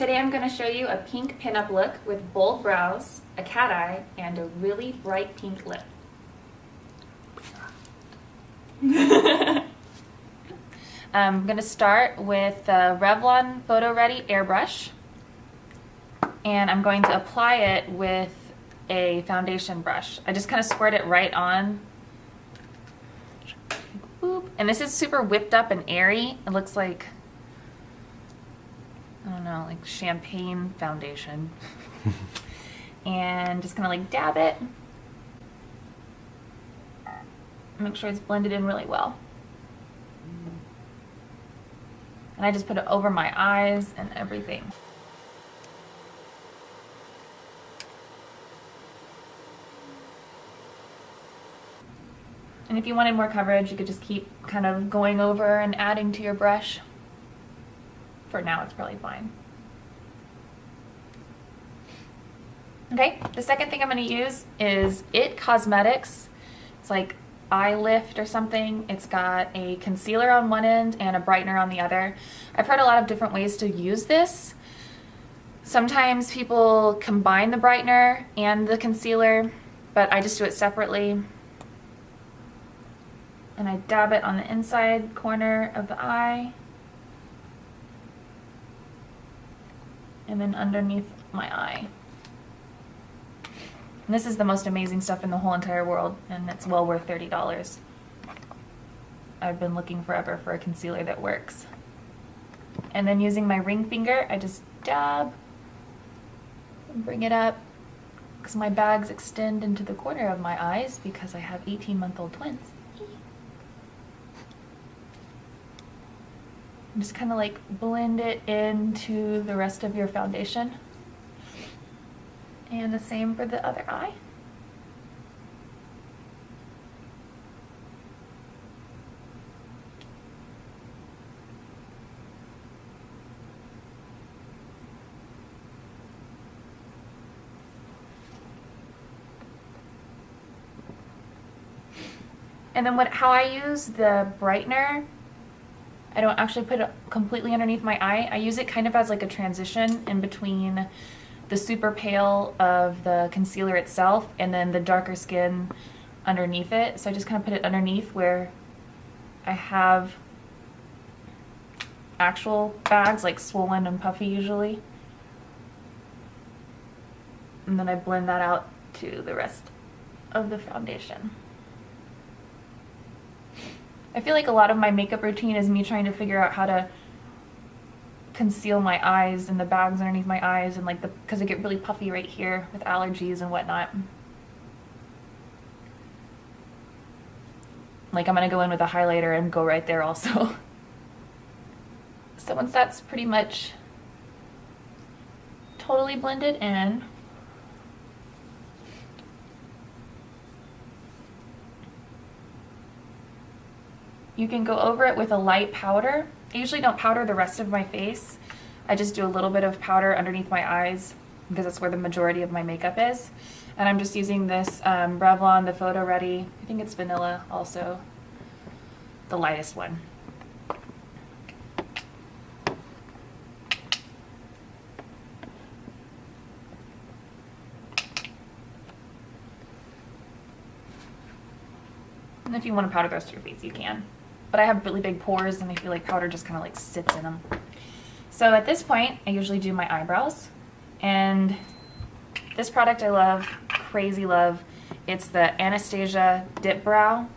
Today I'm going to show you a pink pinup look with bold brows, a cat eye, and a really bright pink lip. I'm going to start with the Revlon PhotoReady airbrush, and I'm going to apply it with a foundation brush. I just kind of squirt it right on. Boop. And this is super whipped up and airy. It looks like, I don't know, like champagne foundation. And just kind of like dab it. Make sure it's blended in really well. And I just put it over my eyes and everything. And if you wanted more coverage, you could just keep kind of going over and adding to your brush. For now, it's probably fine. Okay, the second thing I'm going to use is It Cosmetics. It's like eye lift or something. It's got a concealer on one end and a brightener on the other. I've heard a lot of different ways to use this. Sometimes people combine the brightener and the concealer, but I just do it separately. And I dab it on the inside corner of the eye. And then underneath my eye. And this is the most amazing stuff in the whole entire world, and it's well worth $30. I've been looking forever for a concealer that works. And then using my ring finger, I just dab and bring it up, because my bags extend into the corner of my eyes because I have 18-month-old twins. And just kind of like blend it into the rest of your foundation. And the same for the other eye. And then how I use the brightener, I don't actually put it completely underneath my eye. I use it kind of as like a transition in between the super pale of the concealer itself and then the darker skin underneath it. So I just kind of put it underneath where I have actual bags, like swollen and puffy usually. And then I blend that out to the rest of the foundation. I feel like a lot of my makeup routine is me trying to figure out how to conceal my eyes and the bags underneath my eyes, and like because I get really puffy right here with allergies and whatnot. Like I'm gonna go in with a highlighter and go right there also. So once that's pretty much totally blended in, you can go over it with a light powder. I usually don't powder the rest of my face. I just do a little bit of powder underneath my eyes because that's where the majority of my makeup is. And I'm just using this Revlon, the PhotoReady. I think it's vanilla also, the lightest one. And if you want to powder the rest of your face, you can. But I have really big pores and I feel like powder just kind of like sits in them. So at this point, I usually do my eyebrows. And this product I love, crazy love. It's the Anastasia DipBrow.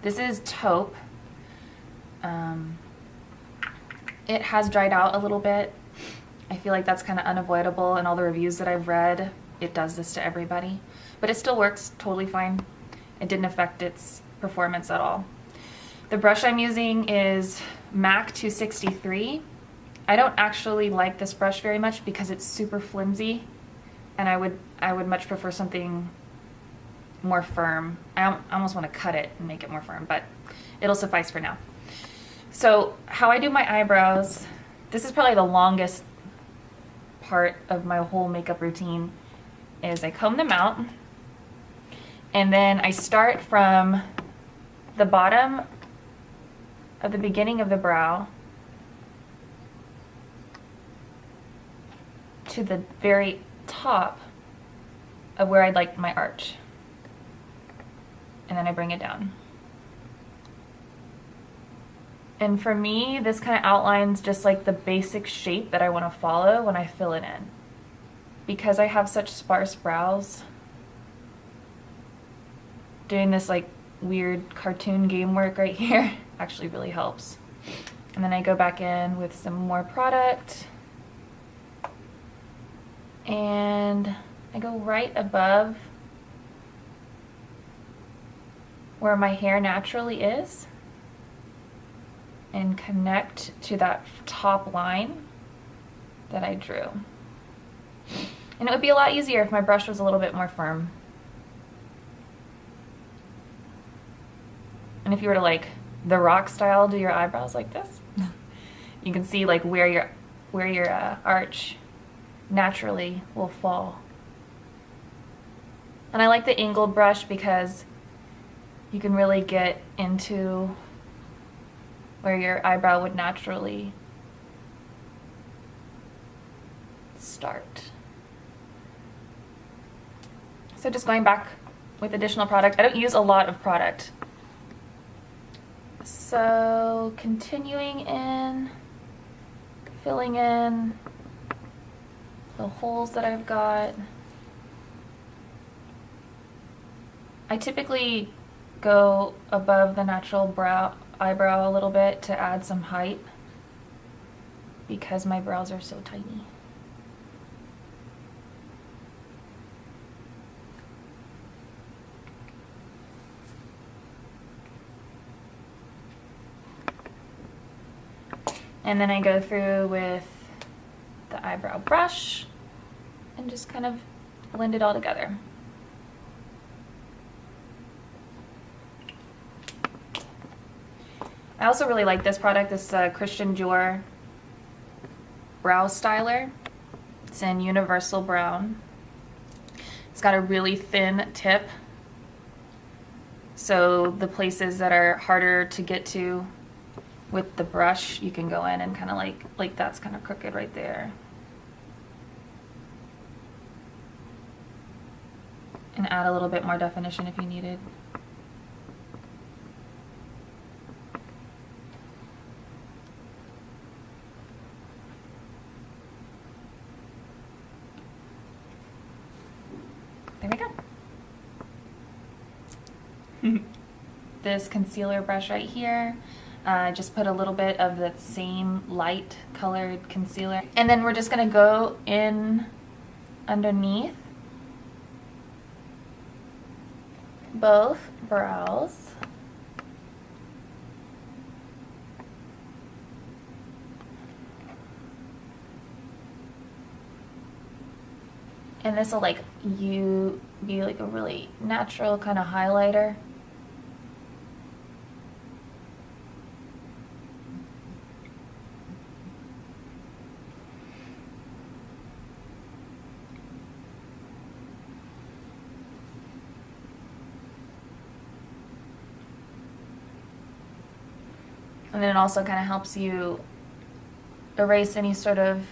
This is taupe. It has dried out a little bit. I feel like that's kind of unavoidable in all the reviews that I've read. It does this to everybody. But it still works totally fine. It didn't affect its performance at all. The brush I'm using is MAC 263. I don't actually like this brush very much because it's super flimsy, and I would much prefer something more firm. I almost want to cut it and make it more firm, but it'll suffice for now. So how I do my eyebrows, this is probably the longest part of my whole makeup routine, is I comb them out, and then I start from the bottom of the beginning of the brow to the very top of where I'd like my arch. And then I bring it down. And for me, this kind of outlines just like the basic shape that I want to follow when I fill it in. Because I have such sparse brows, doing this like weird cartoon game work right here actually really helps. And then I go back in with some more product, and I go right above where my hair naturally is and connect to that top line that I drew. And it would be a lot easier if my brush was a little bit more firm. And if you were to like The Rock style do your eyebrows like this, you can see like where your arch naturally will fall. And I like the angled brush because you can really get into where your eyebrow would naturally start. So just going back with additional product. I don't use a lot of product. So continuing in, filling in the holes that I've got. I typically go above the natural eyebrow a little bit to add some height because my brows are so tiny. And then I go through with the eyebrow brush and just kind of blend it all together. I also really like this product. This Christian Dior Brow Styler. It's in Universal Brown. It's got a really thin tip, so the places that are harder to get to with the brush, you can go in and kind of like that's kind of crooked right there. And add a little bit more definition if you needed. There we go. This concealer brush right here, just put a little bit of that same light colored concealer. And then we're just gonna go in underneath both brows. And this will be like a really natural kind of highlighter. And then it also kind of helps you erase any sort of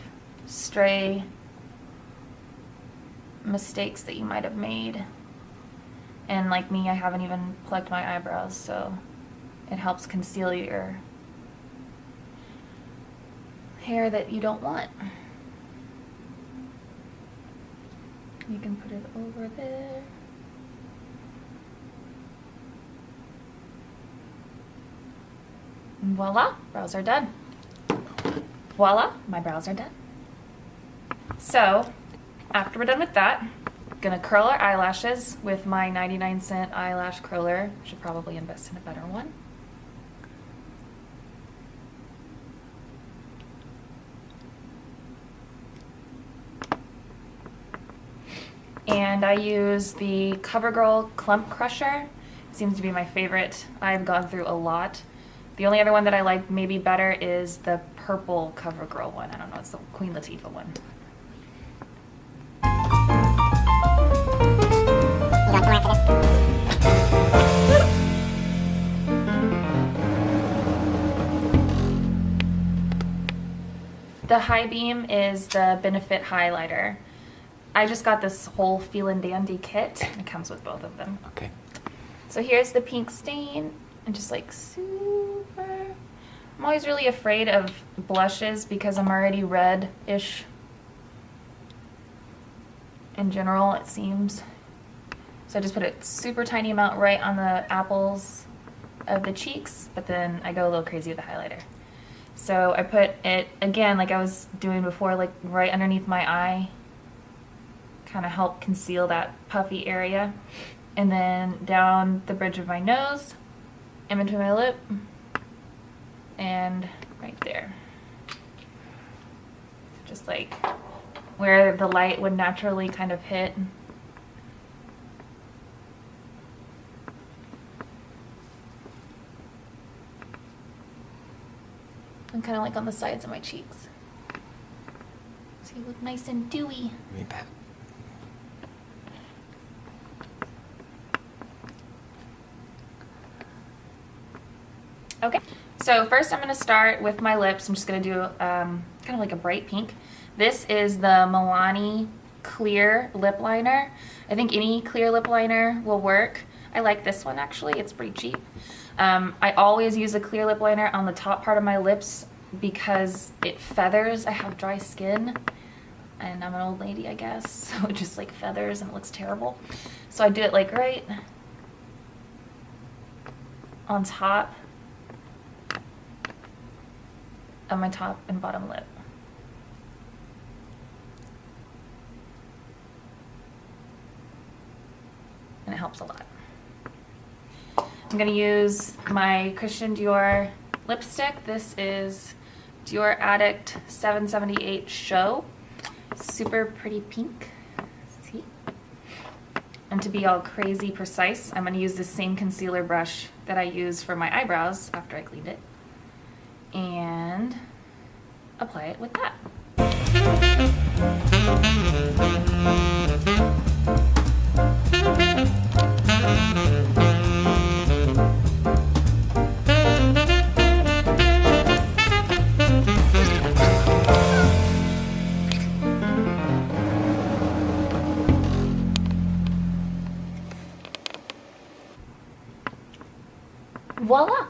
stray mistakes that you might have made. And like me, I haven't even plugged my eyebrows, so it helps conceal your hair that you don't want. You can put it over there. And voila, brows are done. Voila, my brows are done. So, after we're done with that, gonna curl our eyelashes with my 99-cent eyelash curler. Should probably invest in a better one. And I use the CoverGirl Clump Crusher. It seems to be my favorite. I've gone through a lot. The only other one that I like maybe better is the purple CoverGirl one. I don't know, it's the Queen Latifah one. You want some more after this? The high beam is the Benefit highlighter. I just got this whole Feel and Dandy kit. It comes with both of them. Okay. So here's the pink stain, and just like super. I'm always really afraid of blushes because I'm already red-ish in general, it seems. So I just put a super tiny amount right on the apples of the cheeks, but then I go a little crazy with the highlighter. So I put it, again, like I was doing before, like right underneath my eye, kind of help conceal that puffy area. And then down the bridge of my nose, in between my lip, and right there. Just like where the light would naturally kind of hit. And kind of like on the sides of my cheeks. So you look nice and dewy. You bet. Okay, so first I'm going to start with my lips. I'm just going to do kind of like a bright pink. This is the Milani clear lip liner. I think any clear lip liner will work. I like this one actually, it's pretty cheap. I always use a clear lip liner on the top part of my lips because it feathers. I have dry skin and I'm an old lady, I guess, so it just like feathers and it looks terrible. So I do it like right on top of my top and bottom lip. And it helps a lot. I'm going to use my Christian Dior lipstick. This is Dior Addict 778 Show. Super pretty pink. See? And to be all crazy precise, I'm going to use the same concealer brush that I used for my eyebrows after I cleaned it. And apply it with that. Voila!